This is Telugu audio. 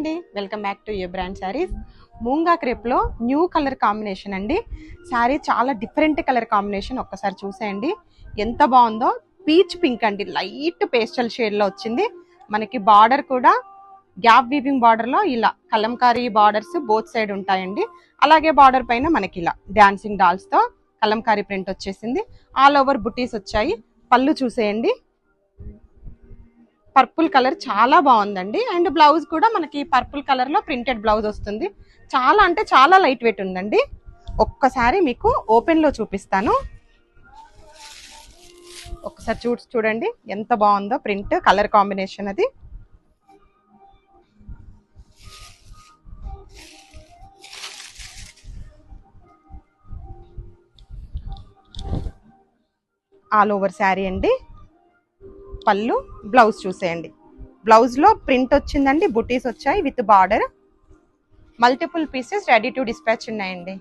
అండి, welcome back to you brand saris. Moonga క్రేప్లో న్యూ కలర్ కాంబినేషన్ అండి. శారీ చాలా డిఫరెంట్ కలర్ కాంబినేషన్, ఒక్కసారి చూసేయండి ఎంత బాగుందో. పీచ్ పింక్ అండి, లైట్ పేస్టల్ షేడ్లో వచ్చింది. మనకి బార్డర్ కూడా గ్యాప్ వీవింగ్ బార్డర్లో ఇలా కలంకారీ బార్డర్స్ బోత్ సైడ్ ఉంటాయండి. అలాగే బార్డర్ పైన మనకి ఇలా డాన్సింగ్ డాల్స్తో కలంకారీ ప్రింట్ వచ్చేసింది. ఆల్ ఓవర్ బుటీస్ వచ్చాయి. పళ్ళు చూసేయండి, పర్పుల్ కలర్ చాలా బాగుందండి. అండ్ బ్లౌజ్ కూడా మనకి పర్పుల్ కలర్ లో ప్రింటెడ్ బ్లౌజ్ వస్తుంది. చాలా అంటే చాలా లైట్ వెయిట్ ఉందండి. ఒక్కసారి మీకు ఓపెన్ లో చూపిస్తాను, ఒక్కసారి చూడండి ఎంత బాగుందో ప్రింట్ కలర్ కాంబినేషన్. అది ఆల్ ఓవర్ శారీ అండి. పళ్ళు, బ్లౌజ్ చూసేయండి. బ్లౌజ్ లో ప్రింట్ వచ్చిందండి, బుటీస్ వచ్చాయి with border. Multiple pieces ready to dispatch ఉన్నాయండి.